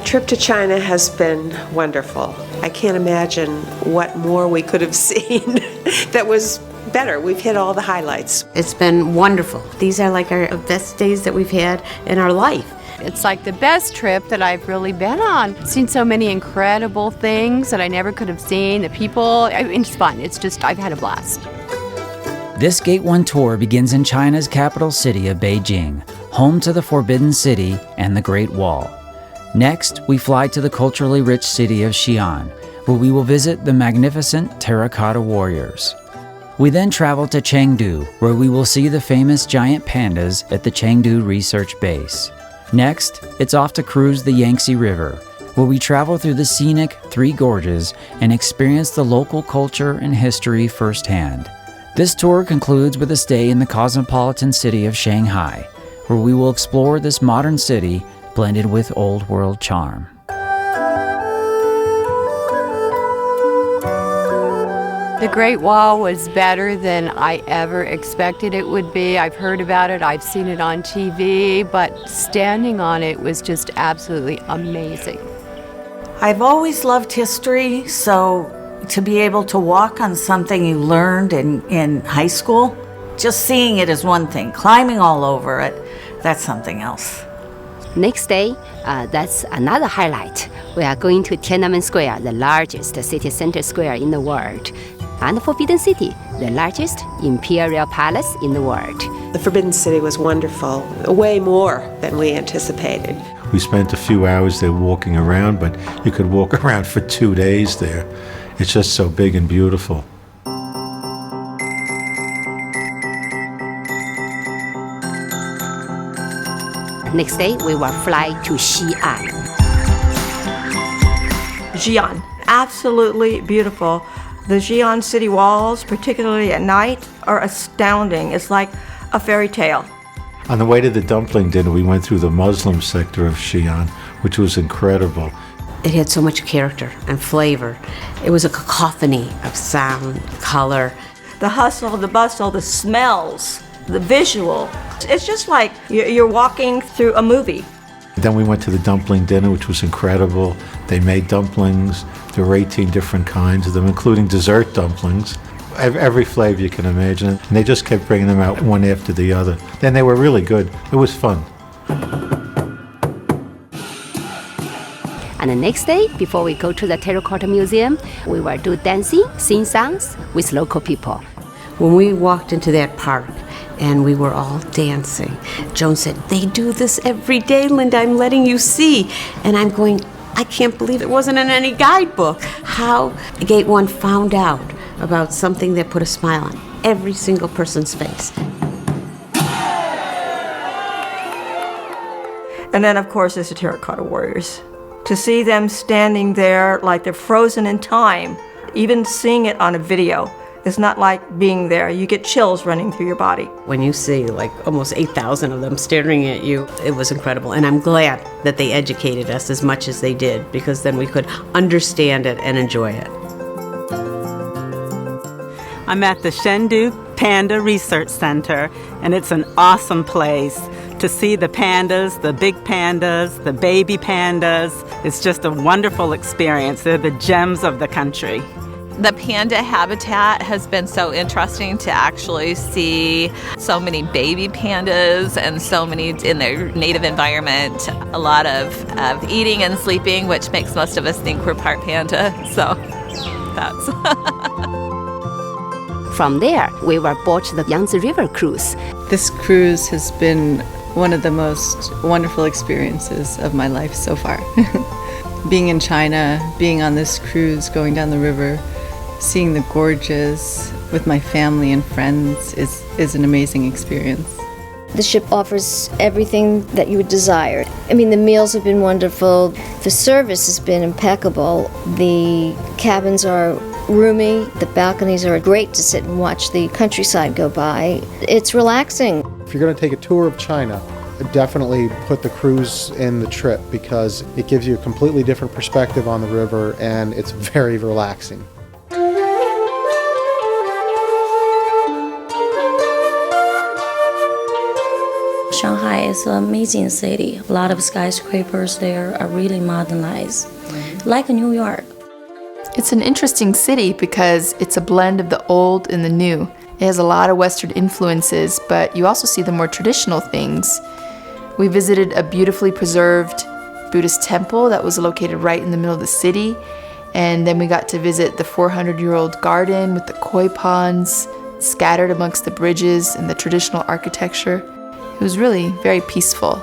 trip to China has been wonderful. I can't imagine what more we could have seen that was better. We've hit all the highlights. It's been wonderful. These are like our best days that we've had in our life. It's like the best trip that I've really been on. Seen so many incredible things that I never could have seen. The people, it's fun. It's just, I've had a blast. This Gate 1 tour begins in China's capital city of Beijing, home to the Forbidden City and the Great Wall. Next, we fly to the culturally rich city of Xi'an, where we will visit the magnificent terracotta warriors. We then travel to Chengdu, where we will see the famous giant pandas at the Chengdu Research Base. Next, it's off to cruise the Yangtze River, where we travel through the scenic Three Gorges and experience the local culture and history firsthand. This tour concludes with a stay in the cosmopolitan city of Shanghai, where we will explore this modern city blended with old world charm. The Great Wall was better than I ever expected it would be. I've heard about it, I've seen it on TV, but standing on it was just absolutely amazing. I've always loved history, so to be able to walk on something you learned in high school, just seeing it is one thing. Climbing all over it, that's something else. Next day, that's another highlight. We are going to Tiananmen Square, the largest city center square in the world, and the Forbidden City, the largest imperial palace in the world. The Forbidden City was wonderful, way more than we anticipated. We spent a few hours there walking around, but you could walk around for 2 days there. It's just so big and beautiful. Next day, we will fly to Xi'an. Xi'an, absolutely beautiful. The Xi'an city walls, particularly at night, are astounding. It's like a fairy tale. On the way to the dumpling dinner, we went through the Muslim sector of Xi'an, which was incredible. It had so much character and flavor. It was a cacophony of sound, color. The hustle, the bustle, the smells, the visual. It's just like you're walking through a movie. Then we went to the dumpling dinner, which was incredible. They made dumplings. There were 18 different kinds of them, including dessert dumplings. Every flavor you can imagine. And they just kept bringing them out one after the other. And they were really good. It was fun. And the next day, before we go to the Terracotta Museum, we will do dancing, sing songs with local people. When we walked into that park and we were all dancing, Joan said, "They do this every day, Linda, I'm letting you see." And I'm going, I can't believe it wasn't in any guidebook. How Gate 1 found out about something that put a smile on every single person's face. And then, of course, there's the terracotta warriors. To see them standing there like they're frozen in time, even seeing it on a video, is not like being there. You get chills running through your body. When you see like almost 8,000 of them staring at you, it was incredible. And I'm glad that they educated us as much as they did, because then we could understand it and enjoy it. I'm at the Chengdu Panda Research Center, and it's an awesome place to see the pandas, the big pandas, the baby pandas. It's just a wonderful experience. They're the gems of the country. The panda habitat has been so interesting to actually see so many baby pandas and so many in their native environment. A lot of eating and sleeping, which makes most of us think we're part panda. So that's... From there, we were aboard the Yangtze River cruise. This cruise has been one of the most wonderful experiences of my life so far. Being in China, being on this cruise, going down the river, seeing the gorges with my family and friends is an amazing experience. The ship offers everything that you would desire. I mean, the meals have been wonderful. The service has been impeccable. The cabins are roomy. The balconies are great to sit and watch the countryside go by. It's relaxing. If you're going to take a tour of China, definitely put the cruise in the trip, because it gives you a completely different perspective on the river, and it's very relaxing. Shanghai is an amazing city. A lot of skyscrapers there are really modernized, like New York. It's an interesting city because it's a blend of the old and the new. It has a lot of Western influences, but you also see the more traditional things. We visited a beautifully preserved Buddhist temple that was located right in the middle of the city, and then we got to visit the 400-year-old garden with the koi ponds scattered amongst the bridges and the traditional architecture. It was really very peaceful.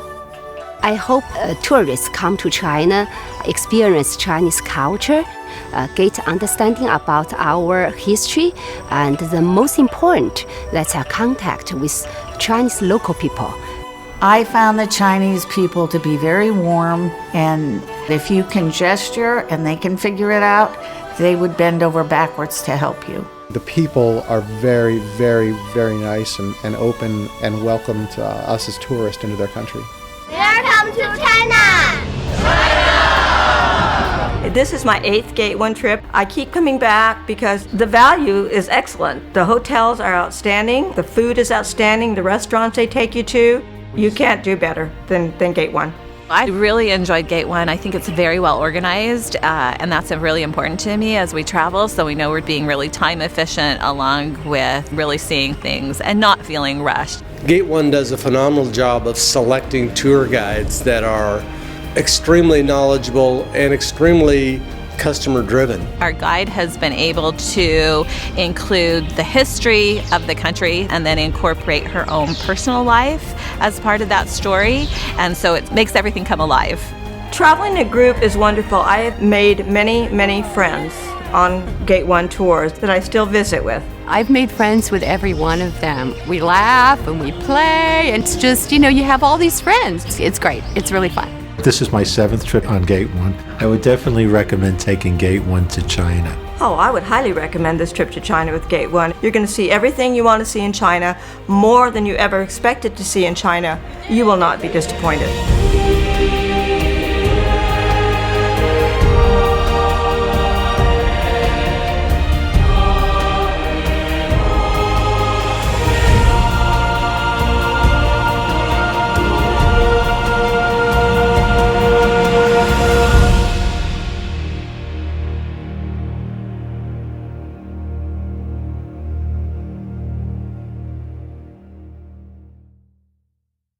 I hope tourists come to China, experience Chinese culture, get understanding about our history, and the most important, that's a contact with Chinese local people. I found the Chinese people to be very warm, and if you can gesture and they can figure it out, they would bend over backwards to help you. The people are very, very, very nice and open and welcomed us as tourists into their country. Welcome to China! This is my 8th Gate 1 trip. I keep coming back because the value is excellent. The hotels are outstanding, the food is outstanding, the restaurants they take you to. You can't do better than Gate 1. I really enjoyed Gate 1. I think it's very well organized, and that's really important to me as we travel, so we know we're being really time efficient along with really seeing things and not feeling rushed. Gate 1 does a phenomenal job of selecting tour guides that are extremely knowledgeable and extremely customer driven. Our guide has been able to include the history of the country and then incorporate her own personal life as part of that story, and so it makes everything come alive. Traveling in a group is wonderful. I have made many, many friends on Gate 1 tours that I still visit with. I've made friends with every one of them. We laugh and we play, and it's just, you have all these friends. It's great. It's really fun. This is my 7th trip on Gate 1. I would definitely recommend taking Gate 1 to China. Oh, I would highly recommend this trip to China with Gate 1. You're going to see everything you want to see in China, more than you ever expected to see in China. You will not be disappointed.